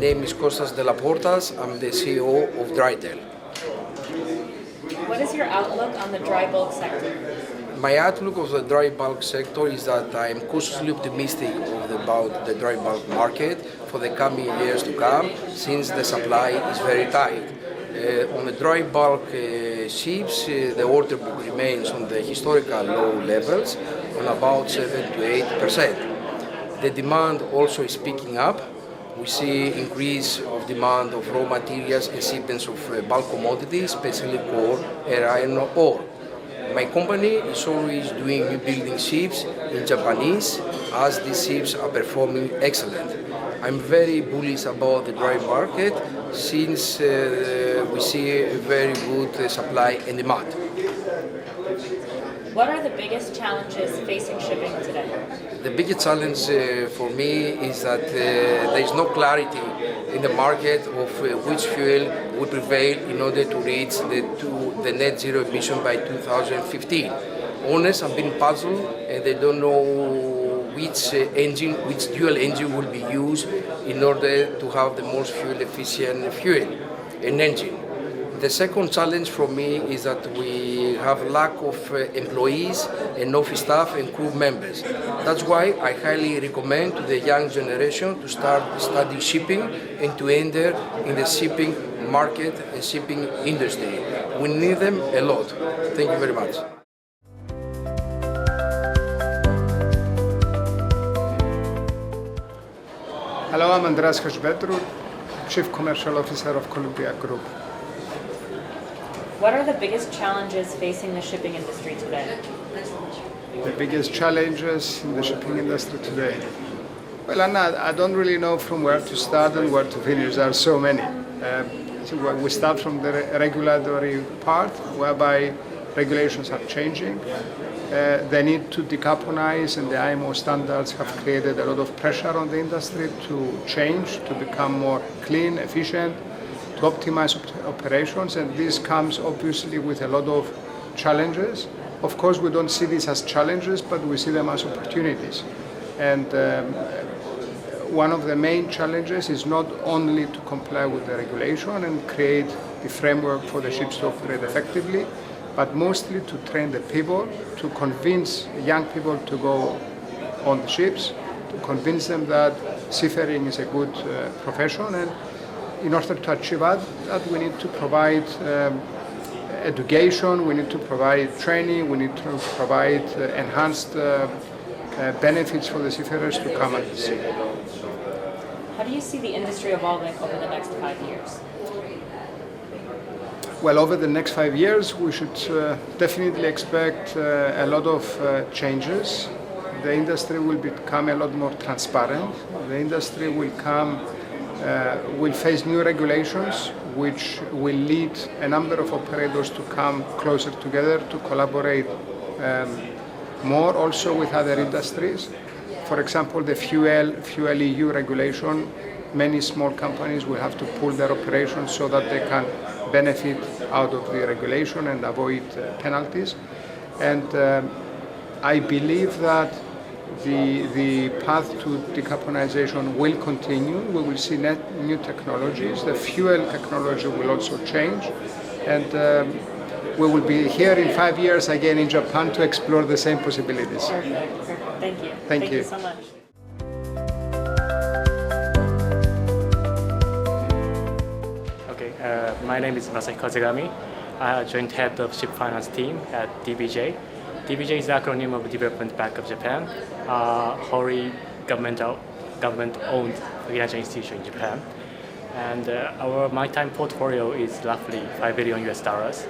name is Konstantinos Delaportas. I'm the CEO of DryDel. What is your outlook on the dry bulk sector? My outlook of the dry bulk sector is that I am cautiously optimistic about the dry bulk market for the coming years to come, since the supply is very tight. On the dry bulk ships, the order book remains on the historical low levels, on about 7 to 8%. The demand also is picking up. We see increase of demand of raw materials and shipments of bulk commodities, especially coal and iron ore. My company is always doing new building ships in Japanese, as these ships are performing excellent. I'm very bullish about the dry market, since we see a very good supply and demand. What are the biggest challenges facing shipping today? The biggest challenge for me is that there is no clarity in the market of which fuel will prevail in order to reach the net zero emission by 2015. Honest, I've been puzzled, and they don't know which dual engine will be used in order to have the most fuel efficient fuel and engine. The second challenge for me is that we have lack of employees and office staff and crew members. That's why I highly recommend to the young generation to start studying shipping and to enter in the shipping market and shipping industry. We need them a lot. Thank you very much. Hello, I'm Andreas Hadjipetrou, Chief Commercial Officer of Columbia Group. What are the biggest challenges facing the shipping industry today? The biggest challenges in the shipping industry today? Well, Anna, I don't really know from where to start and where to finish. There are so many. So we start from the regulatory part, whereby regulations are changing. The need to decarbonize and the IMO standards have created a lot of pressure on the industry to change, to become more clean, efficient, to optimize operations, and this comes obviously with a lot of challenges. Of course, we don't see this as challenges, but we see them as opportunities. And one of the main challenges is not only to comply with the regulation and create the framework for the ships to operate effectively, but mostly to train the people, to convince young people to go on the ships, to convince them that seafaring is a good profession. And in order to achieve that, we need to provide education, we need to provide training, we need to provide enhanced benefits for the seafarers to come at the sea. How do you see the industry evolving over the next 5 years? Well, over the next 5 years, we should definitely expect a lot of changes. The industry will become a lot more transparent. The industry will face new regulations, which will lead a number of operators to come closer together, to collaborate more also with other industries. For example, the Fuel EU regulation, many small companies will have to pull their operations so that they can benefit out of the regulation and avoid penalties. And I believe that the path to decarbonization will continue. We will see new technologies. The fuel technology will also change. And we will be here in 5 years again in Japan to explore the same possibilities. Perfect. Thank you. Thank you so much. Okay, my name is Masahiko Azegami. I joined head of ship finance team at DBJ. DBJ is the acronym of Development Bank of Japan, wholly government-owned financial institution in Japan. And our Maritime portfolio is roughly $5 billion US.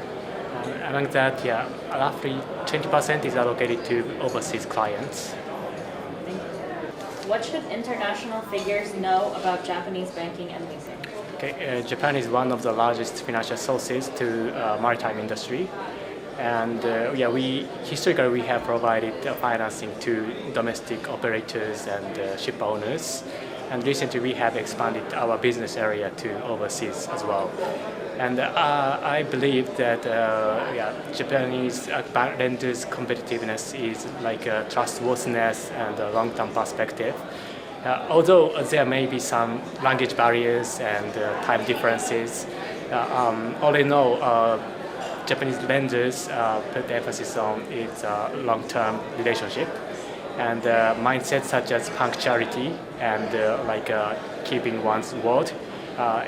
Among that, roughly 20% is allocated to overseas clients. What should international figures know about Japanese banking and leasing? Okay, Japan is one of the largest financial sources to maritime industry. And historically we have provided financing to domestic operators and ship owners. And recently we have expanded our business area to overseas as well. And I believe that Japanese lenders' competitiveness is like a trustworthiness and a long-term perspective. Although there may be some language barriers and time differences, all in all, Japanese lenders put emphasis on its long-term relationship and mindsets such as punctuality and keeping one's word.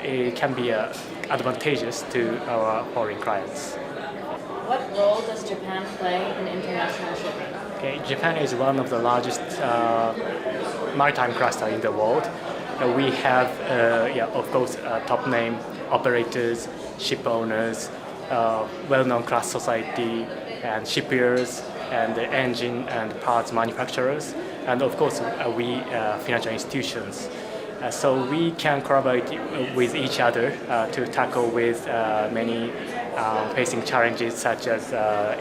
It can be advantageous to our foreign clients. What role does Japan play in international shipping? Okay, Japan is one of the largest maritime cluster in the world. We have, of course, top name operators, ship owners, well-known class society, and shipyards, and the engine and parts manufacturers, and of course, we financial institutions. So we can collaborate with each other to tackle with many facing challenges such as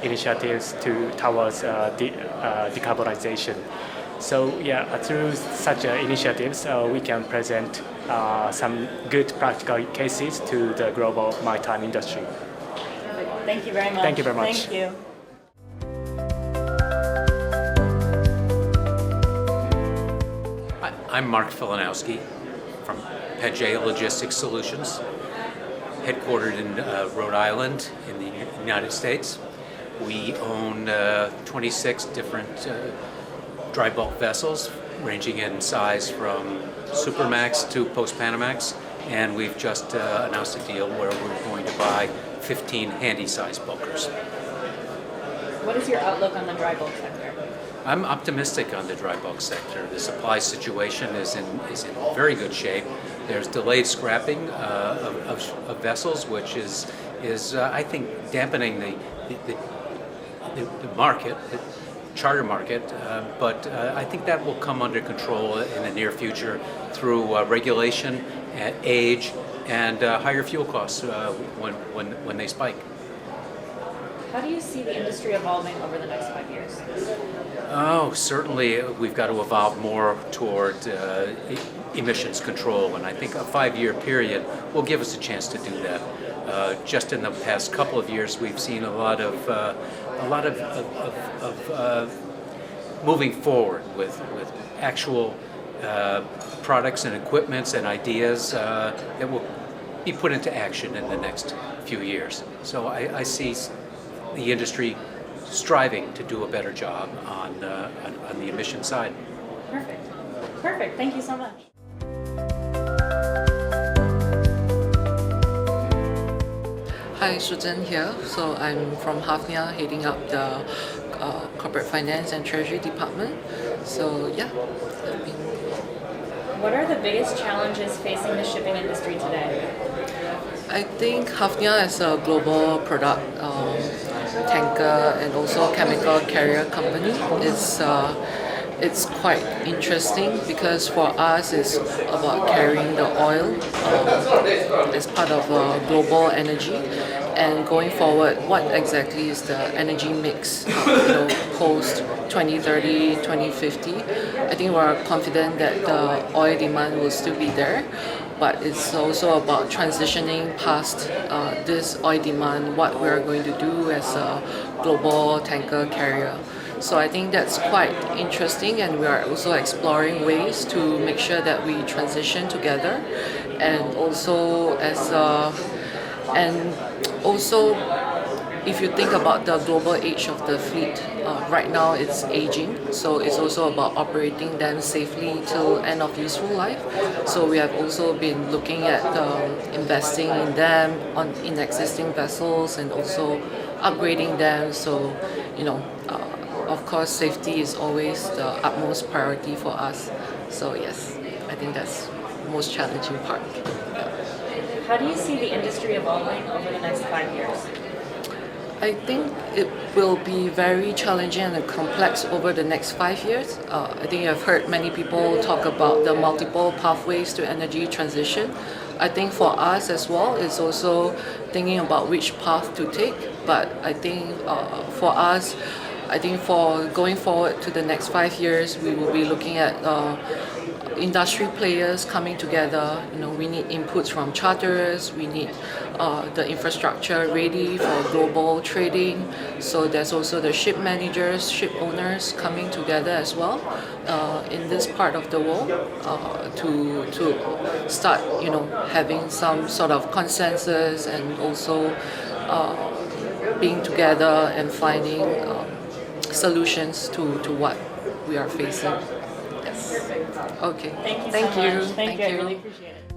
initiatives towards decarbonization. So through such initiatives, we can present some good practical cases to the global maritime industry. Thank you very much. Thank you very much. Thank you. I'm Mark Filanowski from Pangaea Logistics Solutions, headquartered in Rhode Island in the United States. We own 26 different dry bulk vessels, ranging in size from Supermax to Post-Panamax, and we've just announced a deal where we're going to buy 15 handy-sized bulkers. What is your outlook on the dry bulk sector? I'm optimistic on the dry bulk sector. The supply situation is in very good shape. There's delayed scrapping of vessels, which is I think dampening the market, the charter market. But I think that will come under control in the near future through regulation, age, and higher fuel costs when they spike. How do you see the industry evolving over the next 5 years? Oh, certainly we've got to evolve more toward emissions control, and I think a 5-year period will give us a chance to do that. Just in the past couple of years, we've seen a lot of moving forward with actual products and equipments and ideas that will be put into action in the next few years. So I see the industry striving to do a better job on the emission side. Perfect. Thank you so much. Hi, Shuzhen here. So I'm from Hafnia, heading up the corporate finance and treasury department. So What are the biggest challenges facing the shipping industry today? I think Hafnia as a global product tanker and also chemical carrier company it's quite interesting because for us it's about carrying the oil as part of global energy, and going forward what exactly is the energy mix post 2030, 2050. I think we're confident that the oil demand will still be there, but it's also about transitioning past this oil demand, what we're going to do as a global tanker carrier. So I think that's quite interesting, and we are also exploring ways to make sure that we transition together, and also if you think about the global age of the fleet, right now it's aging, so it's also about operating them safely till end of useful life. So we have also been looking at investing in them in existing vessels and also upgrading them. So of course safety is always the utmost priority for us. So yes, I think that's the most challenging part. How do you see the industry evolving over the next 5 years? I think it will be very challenging and complex over the next 5 years. I think I've heard many people talk about the multiple pathways to energy transition. I think for us as well, it's also thinking about which path to take. But I think for us, for going forward to the next 5 years, we will be looking at industry players coming together. We need inputs from charterers. We need the infrastructure ready for global trading. So there's also the ship managers, ship owners coming together as well in this part of the world to start, having some sort of consensus and also being together and finding solutions to what we are facing. Yes. Okay. Thank you so much. Thank you. I really appreciate it.